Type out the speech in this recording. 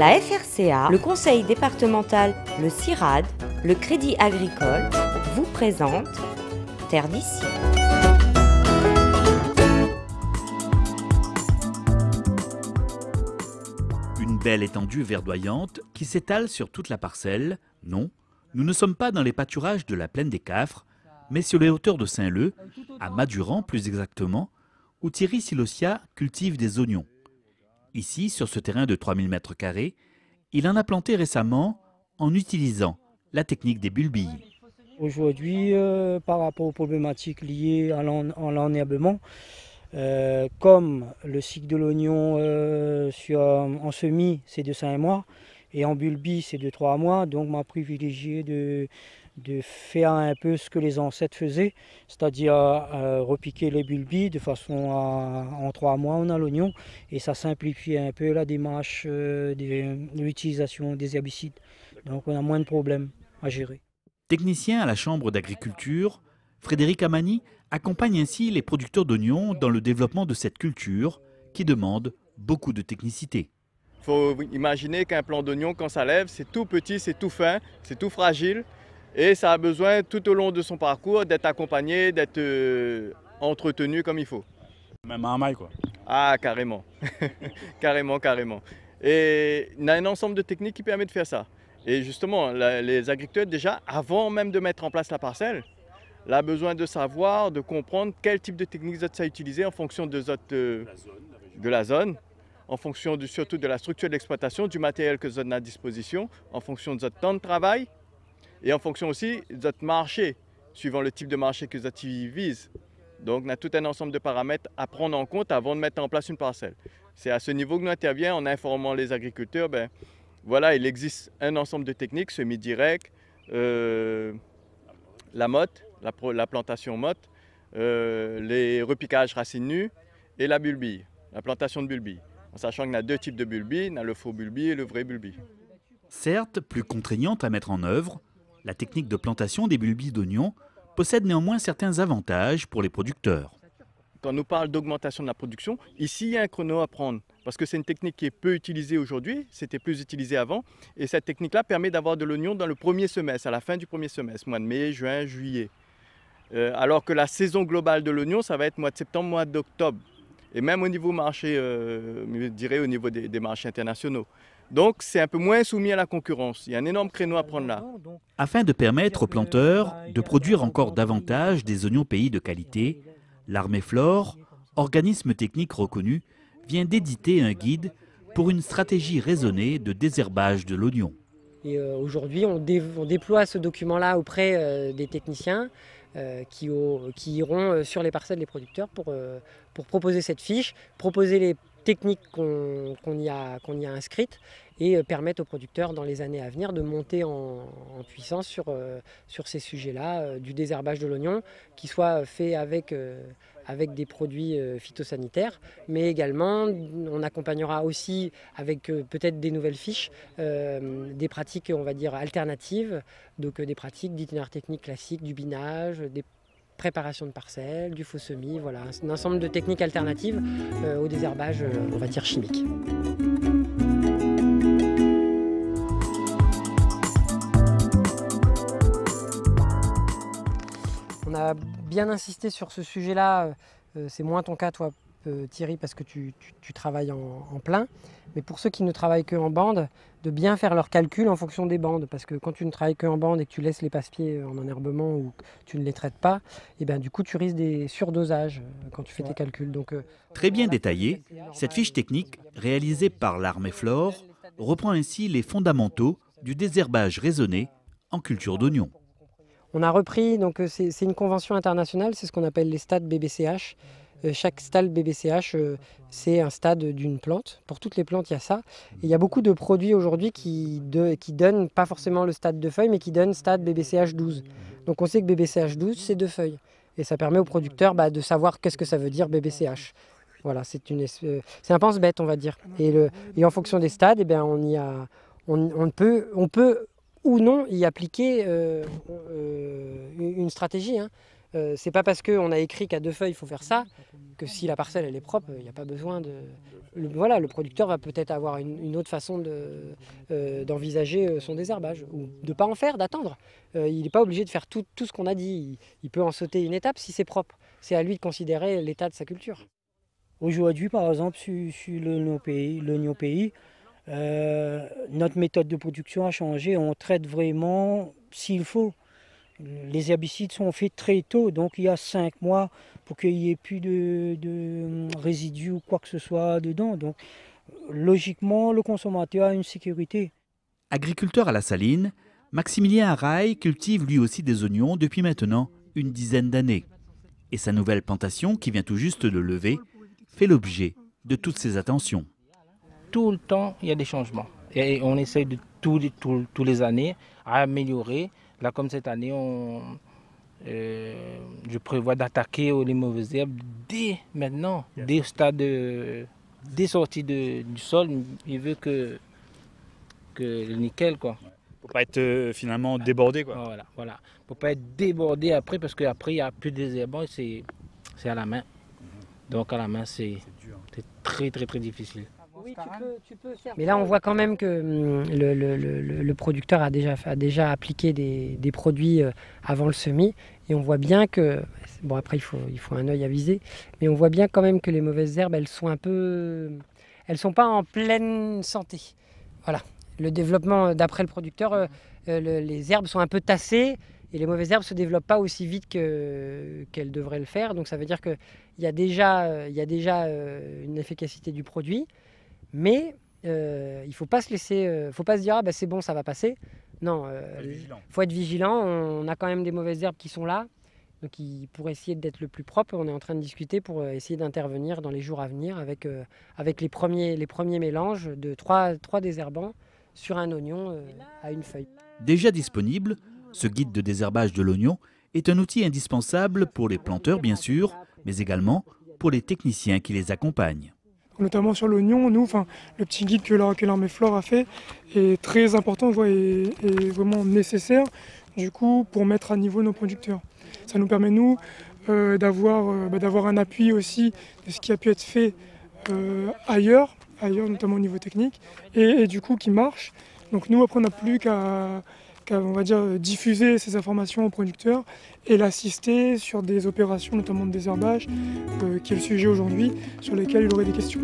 La FRCA, le conseil départemental, le CIRAD, le Crédit Agricole vous présente Terre d'ici. Une belle étendue verdoyante qui s'étale sur toute la parcelle. Non, nous ne sommes pas dans les pâturages de la plaine des Cafres, mais sur les hauteurs de Saint-Leu, à Maduran plus exactement, où Thierry Silosia cultive des oignons. Ici, sur ce terrain de 3000 m², il en a planté récemment en utilisant la technique des bulbilles. Aujourd'hui, par rapport aux problématiques liées à l'enherbement, comme le cycle de l'oignon en semis, c'est de 5 mois, et en bulbille, c'est de 3 mois, donc m'a privilégié de faire un peu ce que les ancêtres faisaient, c'est-à-dire repiquer les bulbilles de façon en 3 mois on a l'oignon, et ça simplifie un peu la démarche de l'utilisation des herbicides. Donc on a moins de problèmes à gérer. Technicien à la Chambre d'agriculture, Frédéric Amani accompagne ainsi les producteurs d'oignons dans le développement de cette culture qui demande beaucoup de technicité. Il faut imaginer qu'un plant d'oignon, quand ça lève, c'est tout petit, c'est tout fin, c'est tout fragile. Et ça a besoin tout au long de son parcours d'être accompagné, d'être entretenu comme il faut. Même en maille quoi. Ah carrément, carrément. Et il y a un ensemble de techniques qui permet de faire ça. Et justement, les agriculteurs déjà, avant même de mettre en place la parcelle, ont besoin de savoir, de comprendre quel type de technique vous allez utiliser en fonction de la zone, en fonction surtout de la structure de l'exploitation, du matériel que vous avez à disposition, en fonction de votre temps de travail, et en fonction aussi de votre marché, suivant le type de marché que vous visez. Donc, on a tout un ensemble de paramètres à prendre en compte avant de mettre en place une parcelle. C'est à ce niveau que nous intervenons en informant les agriculteurs. Voilà, il existe un ensemble de techniques, semi-direct, la motte, la plantation motte, les repiquages racines nues et la bulbille, la plantation de bulbille. En sachant qu'il y a deux types de bulbille, il y a le faux bulbille et le vrai bulbille. Certes, plus contraignante à mettre en œuvre, la technique de plantation des bulbilles d'oignons possède néanmoins certains avantages pour les producteurs. Quand on nous parle d'augmentation de la production, ici il y a un chrono à prendre parce que c'est une technique qui est peu utilisée aujourd'hui, c'était plus utilisé avant, et cette technique-là permet d'avoir de l'oignon dans le premier semestre, à la fin du premier semestre, mois de mai, juin, juillet. Alors que la saison globale de l'oignon, ça va être mois de septembre, mois d'octobre, et même au niveau marché, je dirais au niveau des marchés internationaux. Donc c'est un peu moins soumis à la concurrence. Il y a un énorme créneau à prendre là. Afin de permettre aux planteurs de produire encore davantage des oignons pays de qualité, l'Armée Flore, organisme technique reconnu, vient d'éditer un guide pour une stratégie raisonnée de désherbage de l'oignon. Et aujourd'hui, on déploie ce document-là auprès des techniciens qui iront sur les parcelles des producteurs pour proposer cette fiche, proposer les techniques qu'on y a inscrites et permettre aux producteurs dans les années à venir de monter en puissance sur ces sujets-là, du désherbage de l'oignon, qui soit fait avec des produits phytosanitaires, mais également on accompagnera aussi avec peut-être des nouvelles fiches, des pratiques on va dire alternatives, donc des pratiques d'itinéraire technique classique, du binage, des préparation de parcelles, du faux semis, voilà, un ensemble de techniques alternatives au désherbage, on va dire chimique. On a bien insisté sur ce sujet-là, c'est moins ton cas toi Thierry parce que tu travailles en plein, mais pour ceux qui ne travaillent qu'en bande, de bien faire leurs calculs en fonction des bandes, parce que quand tu ne travailles qu'en bande et que tu laisses les passe-pieds en enherbement ou que tu ne les traites pas, et bien du coup tu risques des surdosages quand tu fais tes calculs. Donc, très bien détaillée, cette fiche technique réalisée par l'Armée Flore reprend ainsi les fondamentaux du désherbage raisonné en culture d'oignons. On a repris, donc c'est une convention internationale, c'est ce qu'on appelle les stades BBCH. Chaque stade BBCH, c'est un stade d'une plante. Pour toutes les plantes, il y a ça. Et il y a beaucoup de produits aujourd'hui qui donnent pas forcément le stade de feuilles, mais qui donnent stade BBCH 12. Donc on sait que BBCH 12, c'est 2 feuilles. Et ça permet aux producteurs de savoir qu'est-ce que ça veut dire BBCH. Voilà, c'est un pense-bête, on va dire. Et en fonction des stades, eh bien, on peut ou non y appliquer une stratégie. Hein. C'est pas parce qu'on a écrit qu'à 2 feuilles il faut faire ça que si la parcelle elle est propre, il n'y a pas besoin de... Voilà, le producteur va peut-être avoir une autre façon d'envisager son désherbage, ou de ne pas en faire, d'attendre. Il n'est pas obligé de faire tout ce qu'on a dit, il peut en sauter une étape si c'est propre. C'est à lui de considérer l'état de sa culture. Aujourd'hui, par exemple, sur l'oignon pays, notre méthode de production a changé. On traite vraiment s'il faut. Les herbicides sont faits très tôt, donc il y a 5 mois pour qu'il n'y ait plus de résidus ou quoi que ce soit dedans. Donc logiquement, le consommateur a une sécurité. Agriculteur à la Saline, Maximilien Araille cultive lui aussi des oignons depuis maintenant une dizaine d'années. Et sa nouvelle plantation, qui vient tout juste de lever, fait l'objet de toutes ces attentions. Tout le temps, il y a des changements. Et on essaye de tous les années à améliorer. Là, comme cette année, je prévois d'attaquer les mauvaises herbes dès maintenant, dès le stade dès sorties du sol. Il veut que le nickel, quoi. Pour pas être finalement débordé, quoi. Voilà. Pour pas être débordé après, parce qu'après, il n'y a plus de désherbant, c'est à la main. Donc à la main, c'est très difficile. Oui, tu peux faire. Mais là, on voit quand même que le producteur a déjà appliqué des produits avant le semis. Et on voit bien que, bon après il faut un œil avisé, mais on voit bien quand même que les mauvaises herbes, elles sont pas en pleine santé. Voilà. Le développement, d'après le producteur, les herbes sont un peu tassées et les mauvaises herbes ne se développent pas aussi vite qu'elles devraient le faire. Donc ça veut dire qu'il y a déjà une efficacité du produit. Mais il ne faut pas se laisser, faut pas se dire c'est bon, ça va passer. Non, faut être vigilant. On a quand même des mauvaises herbes qui sont là. Donc pour essayer d'être le plus propre, on est en train de discuter pour essayer d'intervenir dans les jours à venir avec les premiers mélanges de 3 désherbants sur un oignon à une feuille. Déjà disponible, ce guide de désherbage de l'oignon est un outil indispensable pour les planteurs bien sûr, mais également pour les techniciens qui les accompagnent. Notamment sur l'oignon, le petit guide que l'Armée Flore a fait est très important et vraiment nécessaire du coup, pour mettre à niveau nos producteurs. Ça nous permet, nous, d'avoir un appui aussi de ce qui a pu être fait ailleurs notamment au niveau technique, et du coup qui marche. Donc nous, après, on n'a plus qu'à on va dire, diffuser ces informations aux producteurs et l'assister sur des opérations, notamment de désherbage, qui est le sujet aujourd'hui, sur lesquels il aurait des questions.